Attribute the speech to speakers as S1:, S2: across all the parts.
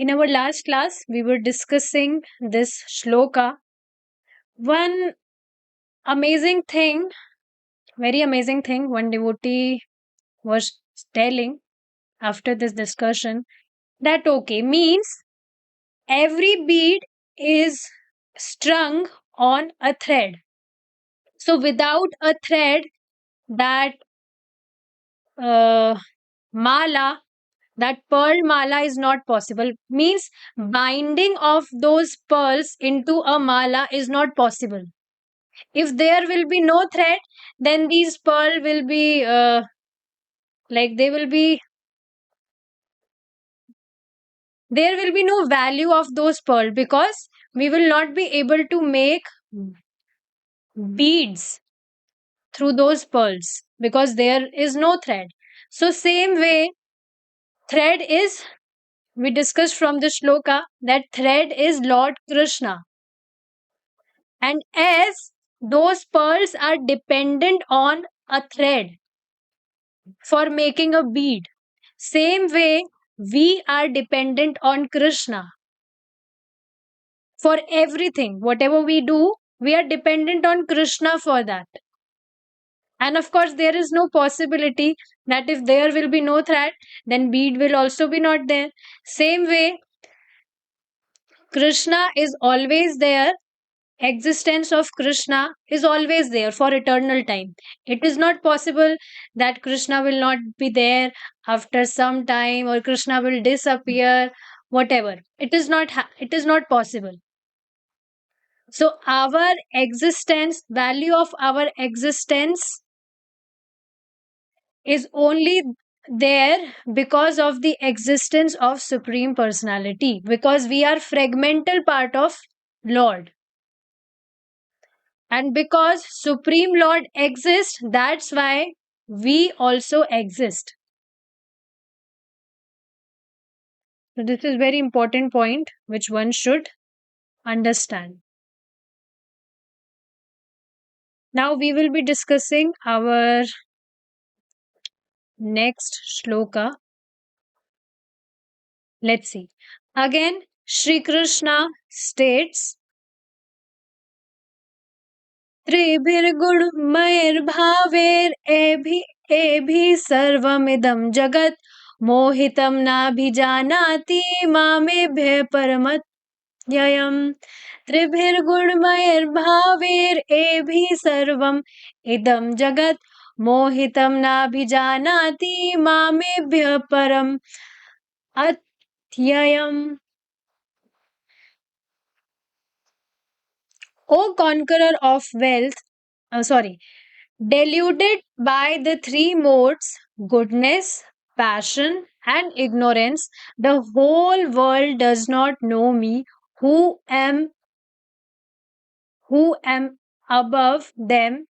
S1: in our last class, we were discussing this shloka. One amazing thing, very amazing thing, one devotee was telling after this discussion that okay, means every bead is strung on a thread. So without a thread, that mala, that pearl mala is not possible. Means binding of those pearls into a mala is not possible. If there will be no thread, then these pearl will be there will be no value of those pearl, because we will not be able to make beads through those pearls because there is no thread. So same way, thread is, we discussed from the shloka that thread is Lord Krishna. And as those pearls are dependent on a thread for making a bead, same way we are dependent on Krishna for everything. Whatever we do, we are dependent on Krishna for that. And of course, there is no possibility that if there will be no thread, then bead will also be not there. Same way, Krishna is always there. Existence of Krishna is always there for eternal time. It is not possible that Krishna will not be there after some time, or Krishna will disappear, whatever. It is not possible. So our existence, value of our existence is only there because of the existence of Supreme Personality, because we are fragmental part of Lord. And because Supreme Lord exists, that's why we also exist. So this is very important point which one should understand. Now we will be discussing our next shloka. Let's see. Again, Shri Krishna states, त्रिभिर्गुणमयैर्भावैरेभिः सर्वमिदं जगत् मोहितं नाभिजानाति मामेभ्यः परमत्ययम्. त्रिभिर्गुणमयैर्भावैरेभिः सर्वम् इदं जगत् मोहितं नाभिजानाति मामेभ्यः परम अत्ययम्. O conqueror of wealth, deluded by the three modes, goodness, passion, and ignorance, the whole world does not know me, who am above them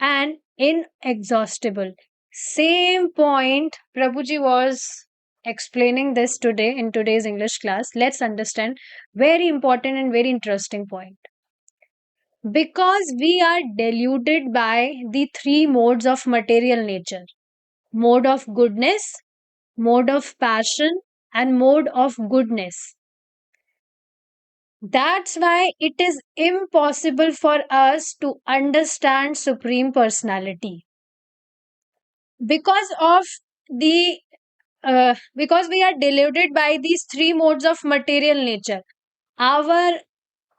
S1: and inexhaustible. Same point Prabhuji was explaining this today in today's English class. Let's understand. Very important and very interesting point. Because we are deluded by the three modes of material nature: mode of goodness, mode of passion, and mode of goodness. That's why it is impossible for us to understand Supreme Personality. Because of the because we are deluded by these three modes of material nature, our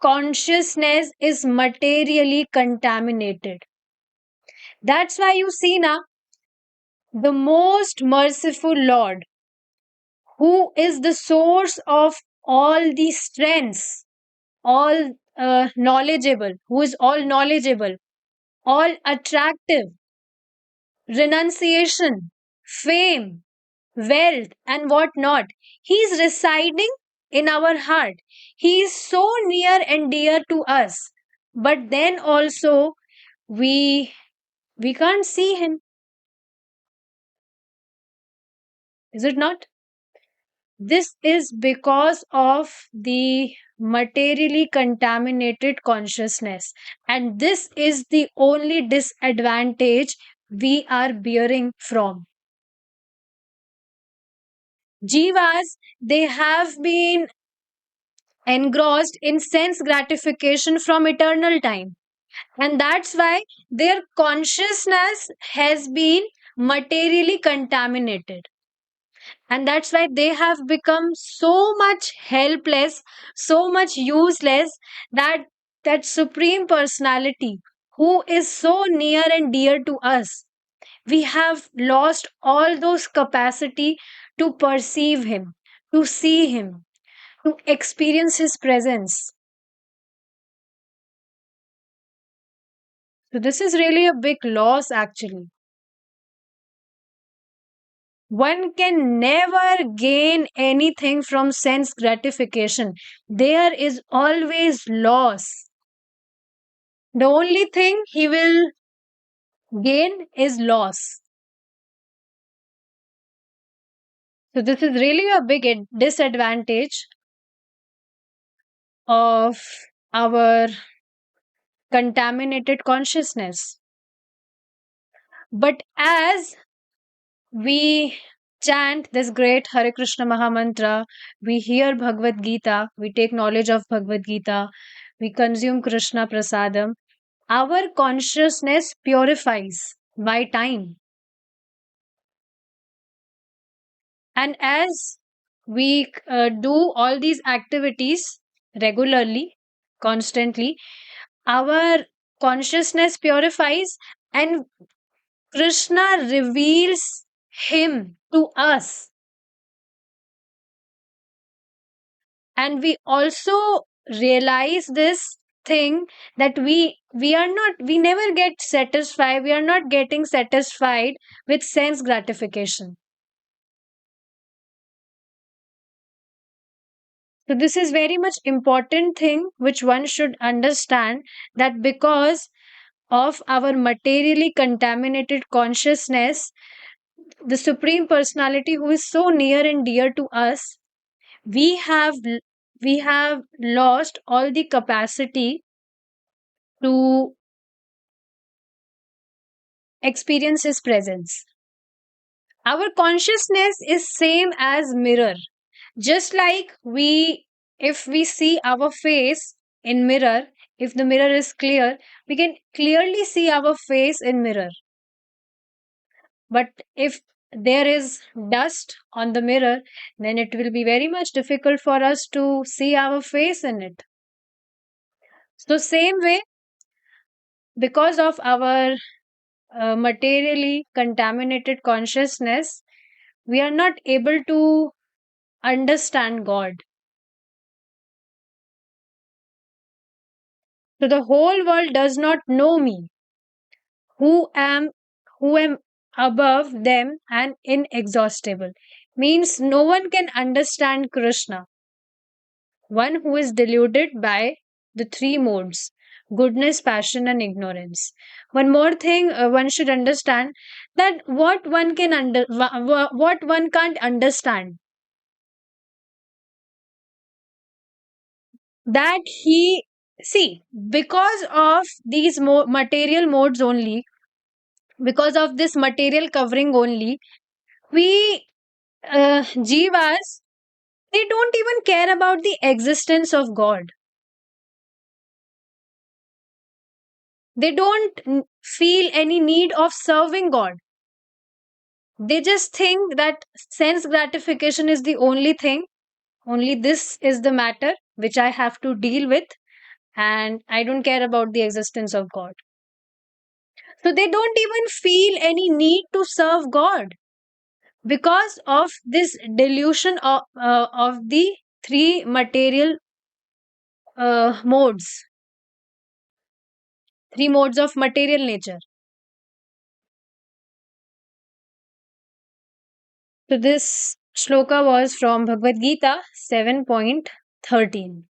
S1: consciousness is materially contaminated. That's why you see now, the most merciful Lord, who is the source of all the strengths, all knowledgeable, who is all knowledgeable, all attractive, renunciation, fame, wealth, and what not. He is residing in our heart. He is so near and dear to us. But then also we can't see him. Is it not? This is because of the materially contaminated consciousness, and this is the only disadvantage we are bearing from. Jivas, they have been engrossed in sense gratification from eternal time. And that's why their consciousness has been materially contaminated. And that's why they have become so much helpless, so much useless, that that supreme personality who is so near and dear to us, we have lost all those capacity to perceive him, to see him, to experience his presence. So this is really a big loss actually. One can never gain anything from sense gratification. There is always loss. The only thing he will gain is loss. So this is really a big disadvantage of our contaminated consciousness. But as we chant this great Hare Krishna Mahamantra, we hear Bhagavad Gita, we take knowledge of Bhagavad Gita, we consume Krishna Prasadam, our consciousness purifies by time. And as we do all these activities regularly, constantly, our consciousness purifies and Krishna reveals him to us. And we also realize this thing that we never get satisfied, we are not getting satisfied with sense gratification. So this is very much important thing which one should understand, that because of our materially contaminated consciousness, the supreme personality who is so near and dear to us, we have we have lost all the capacity to experience his presence. Our consciousness is same as mirror. Just like we, if we see our face in mirror, if the mirror is clear, we can clearly see our face in mirror. But if there is dust on the mirror, then it will be very much difficult for us to see our face in it. So same way, because of our materially contaminated consciousness, we are not able to understand God. So the whole world does not know me, who am who am above them and inexhaustible. Means no one can understand Krishna. One who is deluded by the three modes: goodness, passion, and ignorance. One more thing one should understand, that what one can't understand, that he see, because of these material modes only, because of this material covering only, we jivas, they don't even care about the existence of God. They don't feel any need of serving God. They just think that sense gratification is the only thing, only this is the matter which I have to deal with, and I don't care about the existence of God. So they don't even feel any need to serve God because of this delusion of the three material modes, three modes of material nature. So this shloka was from Bhagavad Gita 7.13.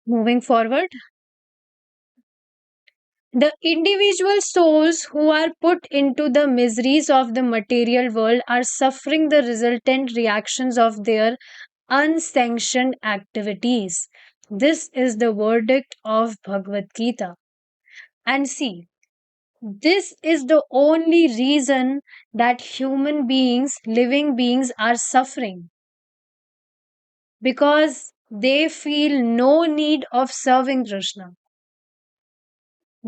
S1: Moving forward, the individual souls who are put into the miseries of the material world are suffering the resultant reactions of their unsanctioned activities. This is the verdict of Bhagavad Gita. And see, This is the only reason that human beings, living beings, are suffering, because they feel no need of serving Krishna.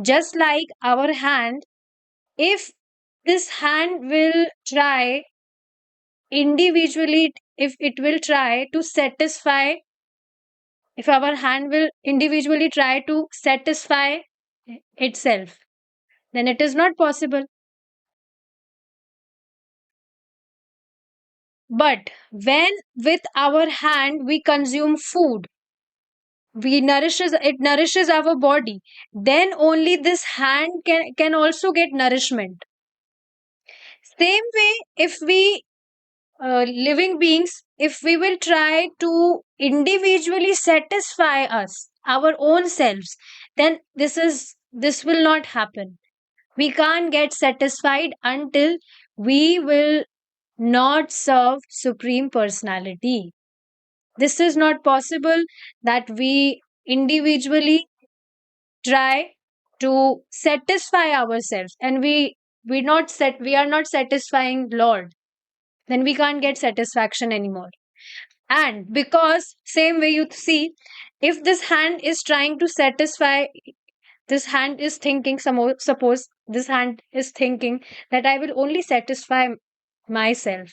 S1: Just like our hand, if this hand will try individually, if it will try to satisfy, if our hand will individually try to satisfy itself, then it is not possible. But when with our hand we consume food, it nourishes our body, then only this hand can also get nourishment. Same way, if we living beings, if we will try to individually satisfy us, our own selves, then this will not happen. We can't get satisfied until we will not serve Supreme Personality. This is not possible that we individually try to satisfy ourselves, and we are not satisfying Lord, then we can't get satisfaction anymore. And because same way you see, if this hand is trying to satisfy, this hand is thinking, suppose this hand is thinking that I will only satisfy myself,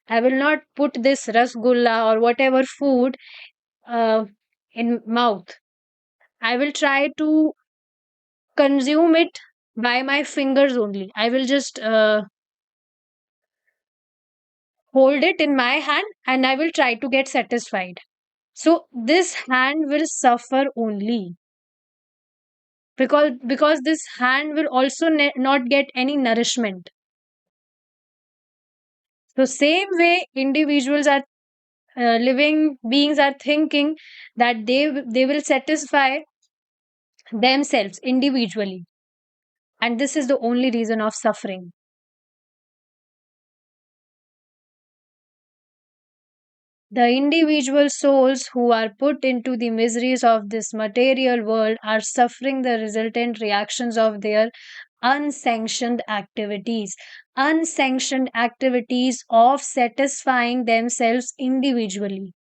S1: I will not put this rasgulla or whatever food uh, in mouth, I will try to consume it by my fingers only, I will just hold it in my hand and I will try to get satisfied. So this hand will suffer only, because this hand will also not get any nourishment. So same way individuals are living beings are thinking that they will satisfy themselves individually, and this is the only reason of suffering. The individual souls who are put into the miseries of this material world are suffering the resultant reactions of their unsanctioned activities. Unsanctioned activities of satisfying themselves individually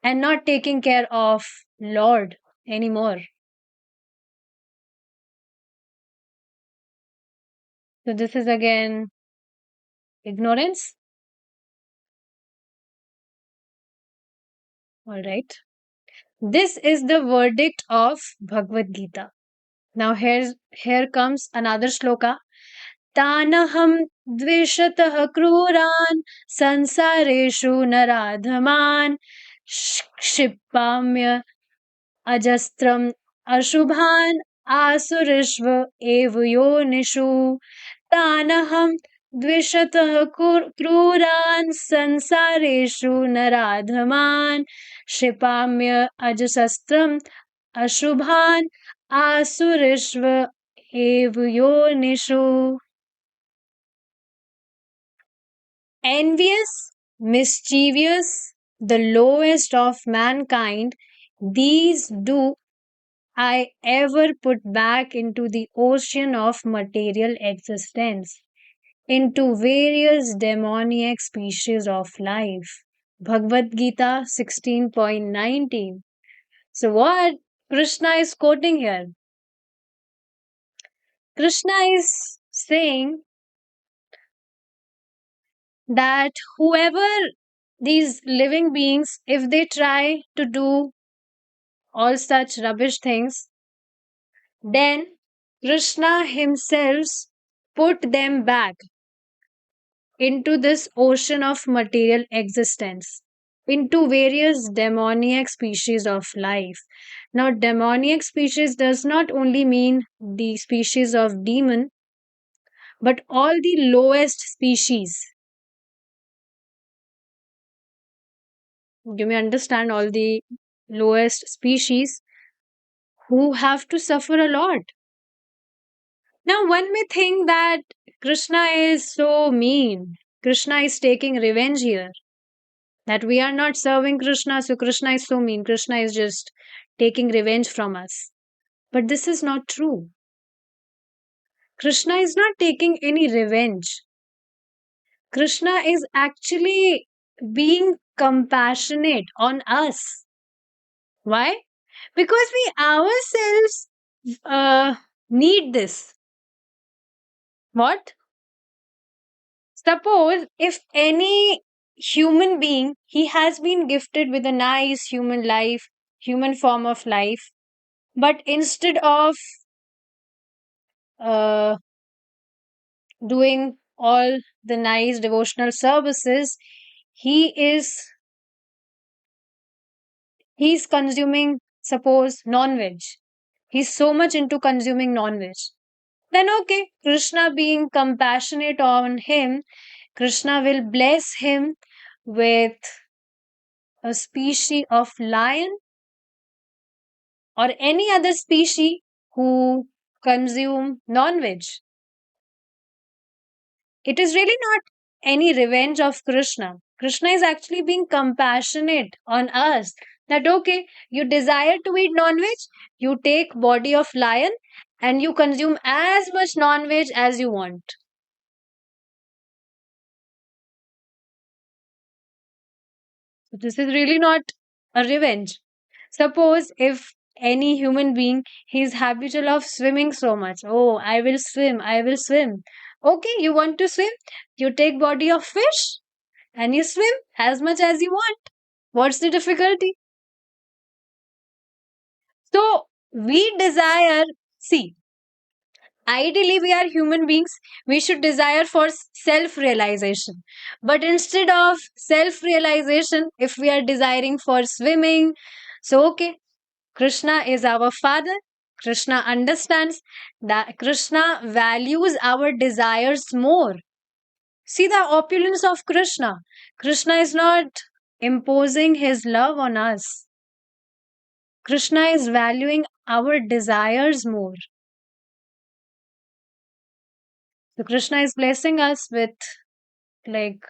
S1: and not taking care of Lord anymore. So, this is again ignorance. All right. This is the verdict of Bhagavad Gita. Now, here comes another sloka. तानहं द्विषतः क्रूरान् संसारेषु नराधमान् क्षिपाम्य अजस्त्रम् अशुभान् आसुरिष्व एव योनिषु तानहं द्विषतः क्रूरान् संसारेषु नराधमान् क्षिपाम्य अजस्त्रम् अशुभान् आसुरिष्व एव योनिषु. Envious, mischievous, the lowest of mankind, these do I ever put back into the ocean of material existence, into various demoniac species of life. Bhagavad Gita 16.19. So, what Krishna is quoting here? Krishna is saying that whoever these living beings, if they try to do all such rubbish things, then Krishna himself put them back into this ocean of material existence, into various demoniac species of life. Now, demoniac species does not only mean the species of demon, but all the lowest species. You may understand, all the lowest species who have to suffer a lot. Now, one may think that Krishna is so mean. Krishna is taking revenge here. That we are not serving Krishna, so Krishna is so mean. Krishna is just taking revenge from us. But this is not true. Krishna is not taking any revenge. Krishna is actually being compassionate on us. Why? Because we ourselves uh, need this. What? Suppose if any human being, he has been gifted with a nice human life, human form of life, but instead of uh, doing all the nice devotional services, he is he's consuming, suppose, non-veg. He's so much into consuming non-veg. Then okay, Krishna being compassionate on him, Krishna will bless him with a species of lion or any other species who consume non-veg. It is really not any revenge of Krishna. Krishna is actually being compassionate on us. That okay, you desire to eat non-veg, you take body of lion and you consume as much non-veg as you want. So this is really not a revenge. Suppose if any human being he is habitual of swimming so much. Oh, I will swim, I will swim. Okay, you want to swim? You take body of fish and you swim as much as you want. What's the difficulty? So we desire, see, ideally we are human beings, we should desire for self realization. But instead of self realization, if we are desiring for swimming, so okay, Krishna is our father. Krishna understands that Krishna values our desires more. See the opulence of Krishna. Krishna is not imposing his love on us. Krishna is valuing our desires more. So Krishna is blessing us with like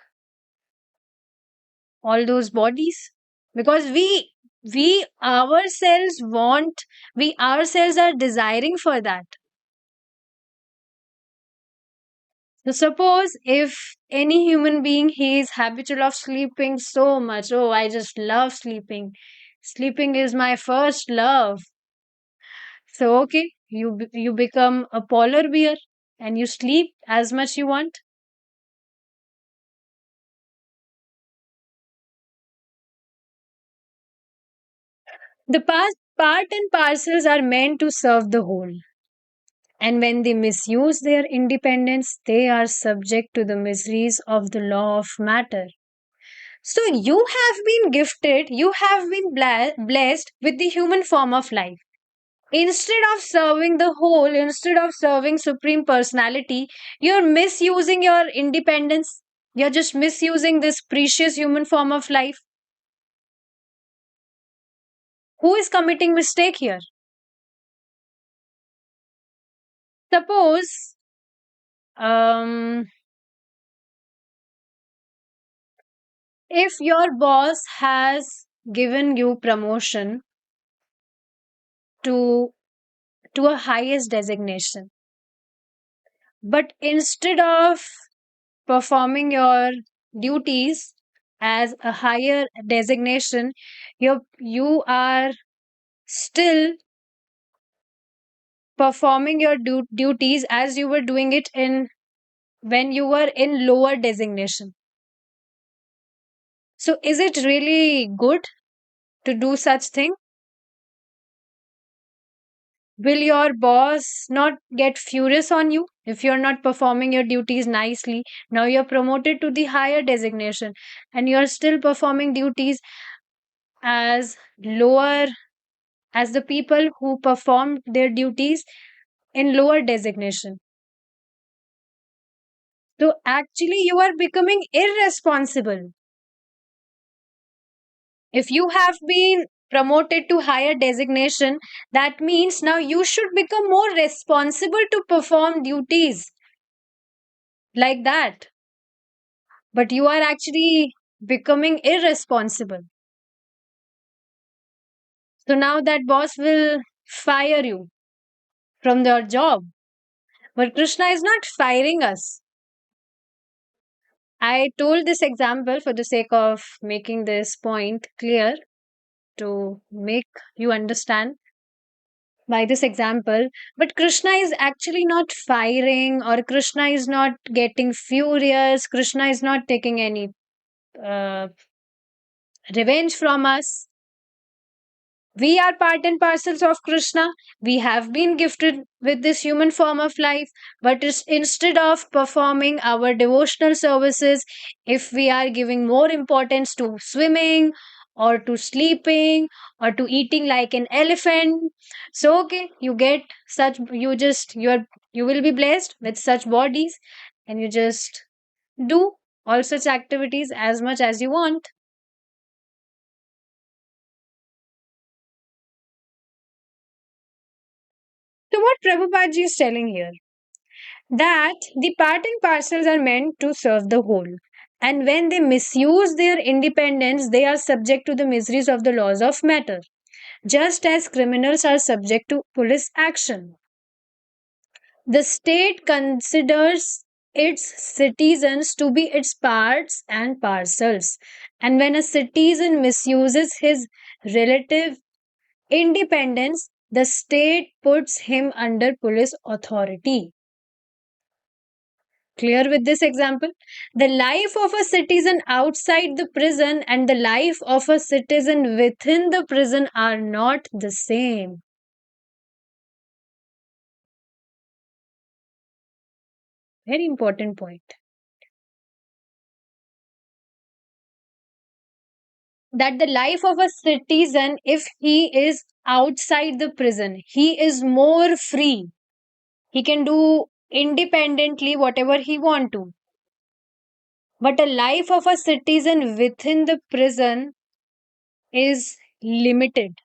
S1: all those bodies because we ourselves want, we ourselves are desiring for that. So suppose if any human being he is habitual of sleeping so much, oh I just love sleeping. Sleeping is my first love. So okay, you become a polar bear and you sleep as much you want. The part and parcels are meant to serve the whole. And when they misuse their independence, they are subject to the miseries of the law of matter. So you have been gifted, you have been blessed with the human form of life. Instead of serving the whole, instead of serving Supreme Personality, you're misusing your independence. You're just misusing this precious human form of life. Who is committing mistake here? Suppose um, if your boss has given you promotion to a highest designation, but instead of performing your duties as a higher designation, you are still performing your duties as you were doing it in when you were in lower designation. So is it really good to do such thing? Will your boss not get furious on you if you're not performing your duties nicely? Now you're promoted to the higher designation and you're still performing duties as lower as the people who performed their duties in lower designation. So actually you are becoming irresponsible. If you have been promoted to higher designation, that means now you should become more responsible to perform duties like that. But you are actually becoming irresponsible. So now that boss will fire you from your job. But Krishna is not firing us. I told this example for the sake of making this point clear, to make you understand by this example. But Krishna is actually not firing, or Krishna is not getting furious. Krishna is not taking any uh, revenge from us. We are part and parcels of Krishna. We have been gifted with this human form of life, but instead of performing our devotional services, if we are giving more importance to swimming or to sleeping or to eating like an elephant, so okay, you get such, you will be blessed with such bodies, and you just do all such activities as much as you want. So what Prabhupada ji is telling here, that the part and parcels are meant to serve the whole. And when they misuse their independence, they are subject to the miseries of the laws of matter, just as criminals are subject to police action. The state considers its citizens to be its parts and parcels. And when a citizen misuses his relative independence, the state puts him under police authority. Clear with this example? The life of a citizen outside the prison and the life of a citizen within the prison are not the same. Very important point. That the life of a citizen, if he is outside the prison, he is more free. He can do independently whatever he want to. But a life of a citizen within the prison is limited.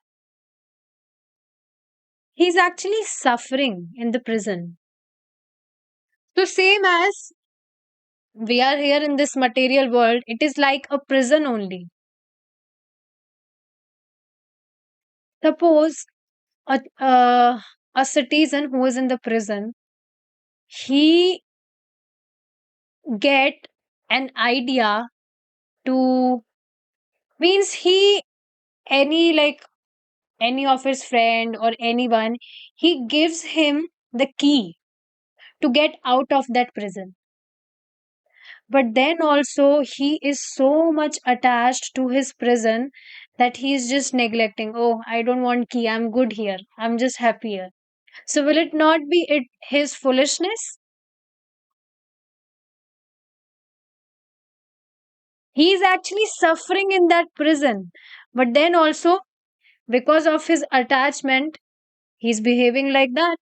S1: He's actually suffering in the prison. So, same as we are here in this material world, it is like a prison only. Suppose a citizen who is in the prison, he get an idea to, means he, any like any of his friend or anyone, he gives him the key to get out of that prison. But then also he is so much attached to his prison that he is just neglecting, oh, I don't want key, I'm good here, I'm just happy here. So will it not be his foolishness? He is actually suffering in that prison, but then also, because of his attachment, he's behaving like that.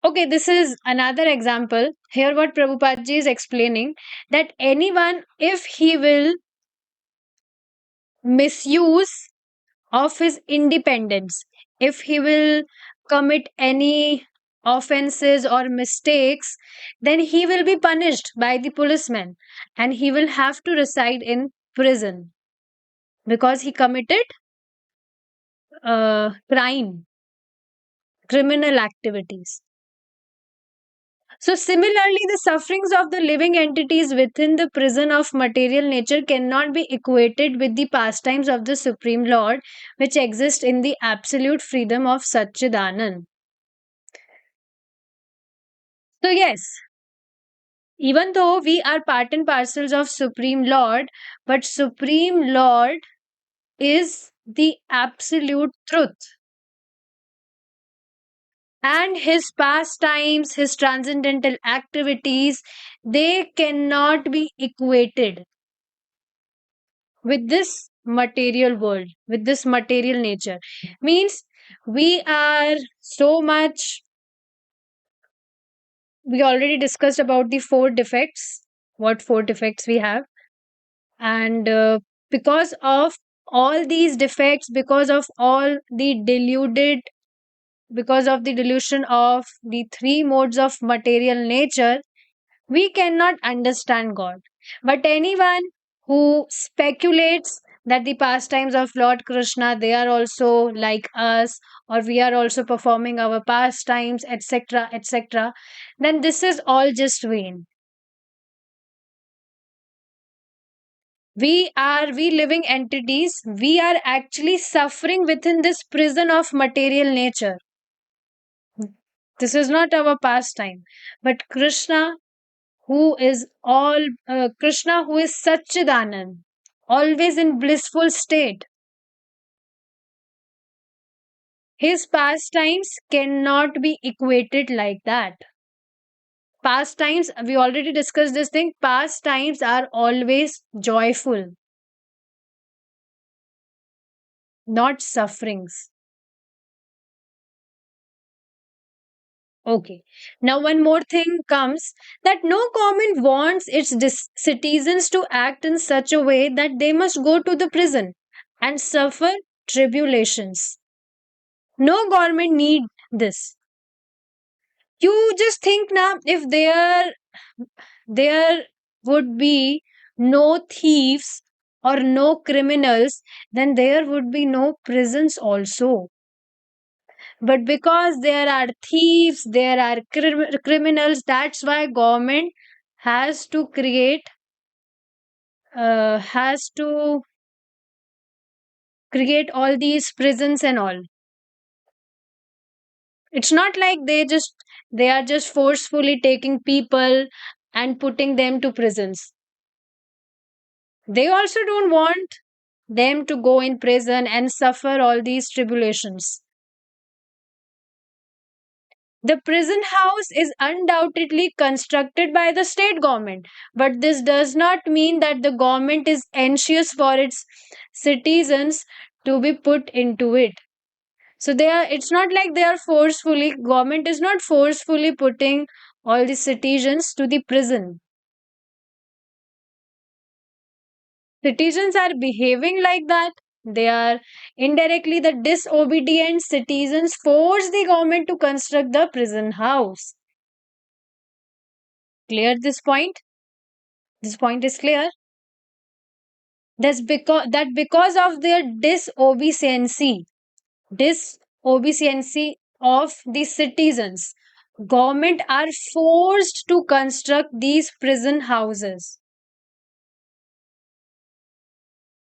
S1: Okay, this is another example. Here, what Prabhupada ji is explaining, that anyone, if he will misuse of his independence, if he will commit any offenses or mistakes, then he will be punished by the policeman and he will have to reside in prison because he committed crime, criminal activities. So, similarly, the sufferings of the living entities within the prison of material nature cannot be equated with the pastimes of the Supreme Lord, which exist in the absolute freedom of Satchidanand. So, yes, even though we are part and parcels of Supreme Lord, but Supreme Lord is the absolute truth. And his pastimes, his transcendental activities, they cannot be equated with this material world, with this material nature. Means we are so much, we already discussed about the four defects, what four defects we have. And because of all these defects, because of all the deluded, because of the delusion of the three modes of material nature, we cannot understand God. But anyone who speculates that the pastimes of Lord Krishna, they are also like us, or we are also performing our pastimes, etc., etc., then this is all just vain. We living entities, we are actually suffering within this prison of material nature. This is not our pastime, but Krishna, who is all Krishna, who is Satchidanand, always in blissful state, his pastimes cannot be equated like that. Pastimes, we already discussed this thing, pastimes are always joyful, not sufferings. Okay. Now, one more thing comes, that no government wants its citizens to act in such a way that they must go to the prison and suffer tribulations. No government need this. You just think now, if there would be no thieves or no criminals, then there would be no prisons also. But because there are thieves, there are criminals, that's why government has to create all these prisons and all. It's not like they are just forcefully taking people and putting them to prisons. They also don't want them to go in prison and suffer all these tribulations. The prison house is undoubtedly constructed by the state government, but this does not mean that the government is anxious for its citizens to be put into it. So it's not like government is not forcefully putting all the citizens to the prison. Citizens are behaving like that. They are indirectly, the disobedient citizens force the government to construct the prison house. Clear this point? This point is clear. Because of their disobedience of the citizens, government are forced to construct these prison houses.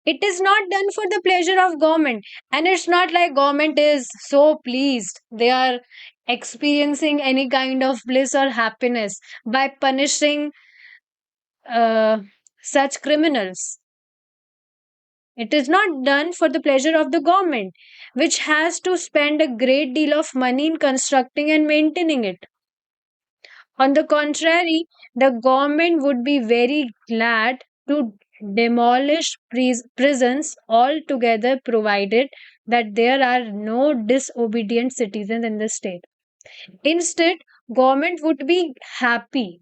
S1: It is not done for the pleasure of government, and it's not like government is so pleased, they are experiencing any kind of bliss or happiness by punishing uh, such criminals. It is not done for the pleasure of the government, which has to spend a great deal of money in constructing and maintaining it. On the contrary, the government would be very glad to demolish prisons altogether, provided that there are no disobedient citizens in the state. Instead, government would be happy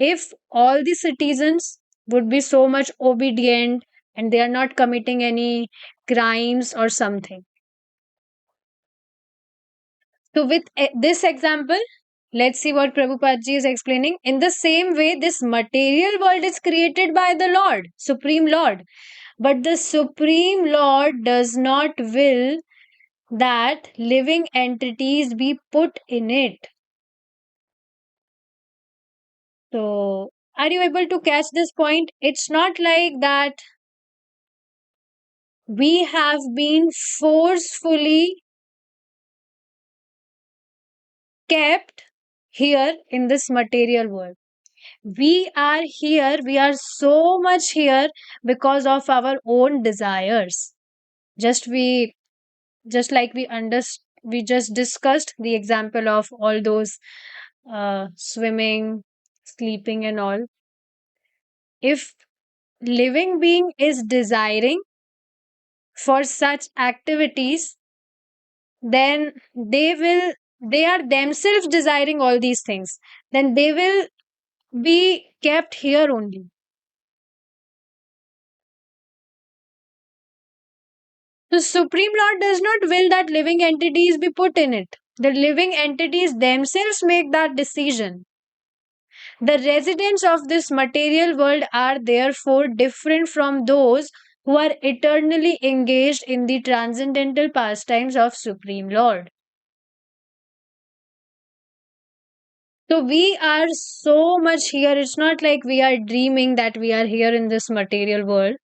S1: if all the citizens would be so much obedient and they are not committing any crimes or something. So, with this example, let's see what Prabhupada ji is explaining. In the same way, this material world is created by the Lord, Supreme Lord. But the Supreme Lord does not will that living entities be put in it. So, are you able to catch this point? It's not like that we have been forcefully kept here in this material world. We are here, we are so much here because of our own desires. Just we just like we just discussed the example of all those swimming, sleeping and all. If living being is desiring for such activities, then they are themselves desiring all these things, then they will be kept here only. The Supreme Lord does not will that living entities be put in it. The living entities themselves make that decision. The residents of this material world are therefore different from those who are eternally engaged in the transcendental pastimes of Supreme Lord. So we are so much here. It's not like we are dreaming that we are here in this material world.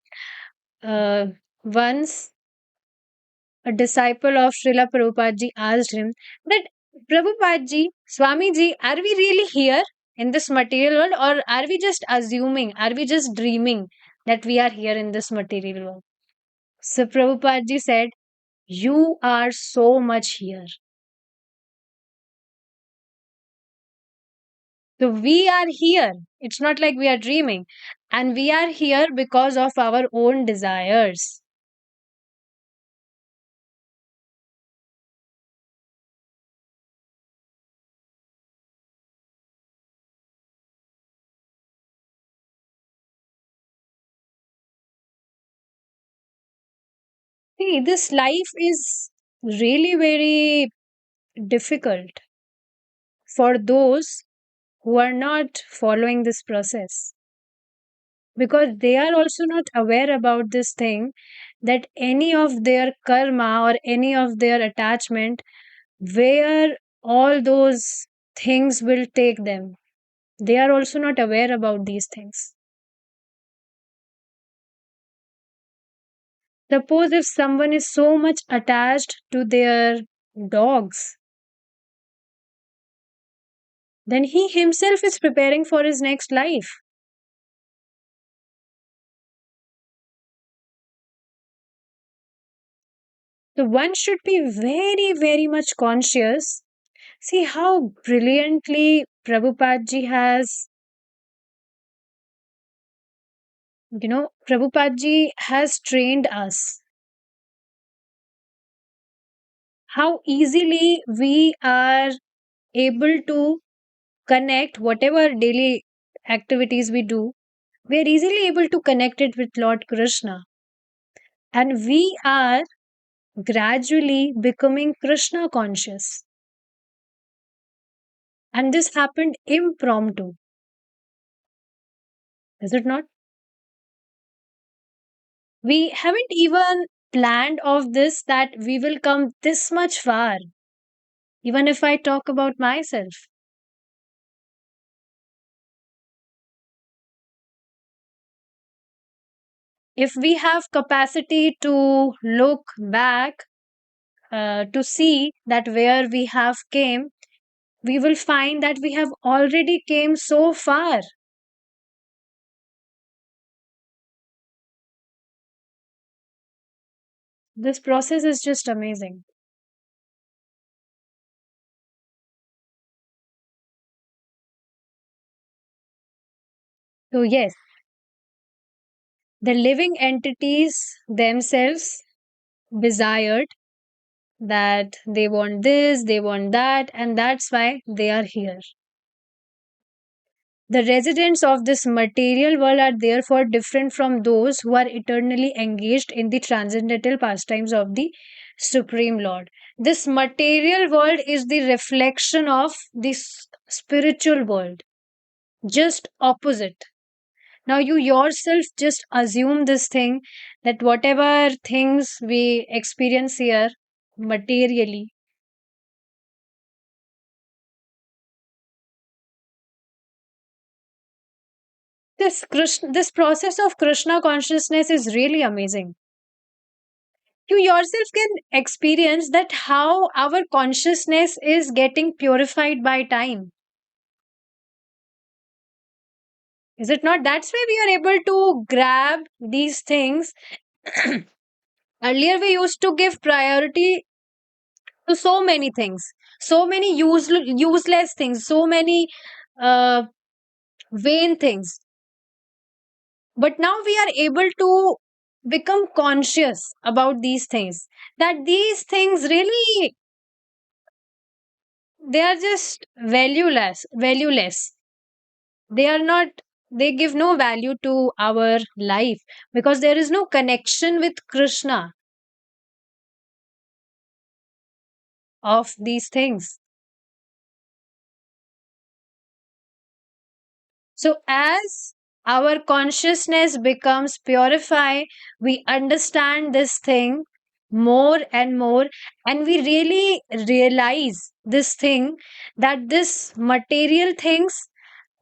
S1: Uh, Once a disciple of Srila Prabhupada ji asked him that, Prabhupada ji, Swami ji, are we really here in this material world, or are we just assuming, are we just dreaming that we are here in this material world? So Prabhupada ji said, you are so much here. So we are here. It's not like we are dreaming. And we are here because of our own desires. See, this life is really very difficult for those who are not following this process, because they are also not aware about this thing, that any of their karma or any of their attachment, where all those things will take them. They are also not aware about these things. Suppose if someone is so much attached to their dogs, then he himself is preparing for his next life. So one should be very, very much conscious. See how brilliantly Prabhupada ji has, Prabhupada ji has trained us. How easily we are able to connect whatever daily activities we do. We are easily able to connect it with Lord Krishna. And we are gradually becoming Krishna conscious. And this happened impromptu, is it not? We haven't even planned of this that we will come this much far. Even if I talk about myself, if we have capacity to look back, to see that where we have came, we will find that we have already came so far. This process is just amazing. So yes, the living entities themselves desired that they want this, they want that, and that's why they are here. The residents of this material world are therefore different from those who are eternally engaged in the transcendental pastimes of the Supreme Lord. This material world is the reflection of this spiritual world, just opposite. Now, you yourself just assume this thing, that whatever things we experience here materially, this process of Krishna consciousness is really amazing. You yourself can experience that how our consciousness is getting purified by time. Is it not? That's why we are able to grab these things. Earlier, we used to give priority to so many things, so many useless things, so many uh, vain things. But now we are able to become conscious about these things, that these things really, they are just valueless. They are not, they give no value to our life, because there is no connection with Krishna of these things. So as our consciousness becomes purified, we understand this thing more and more, and we really realize this thing, that this material things,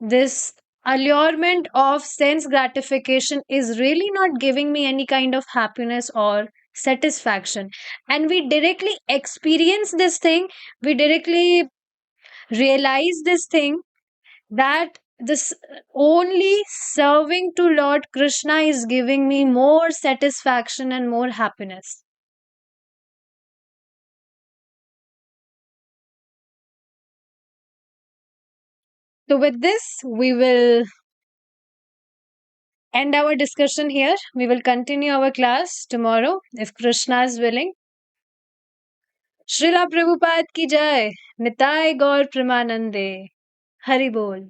S1: this allurement of sense gratification is really not giving me any kind of happiness or satisfaction. And we directly experience this thing, we directly realize this thing, that this only serving to Lord Krishna is giving me more satisfaction and more happiness. So, with this, we will end our discussion here. We will continue our class tomorrow if Krishna is willing. Srila Prabhupada ki jai, Nitai Gaur Premanande, Hari Bol.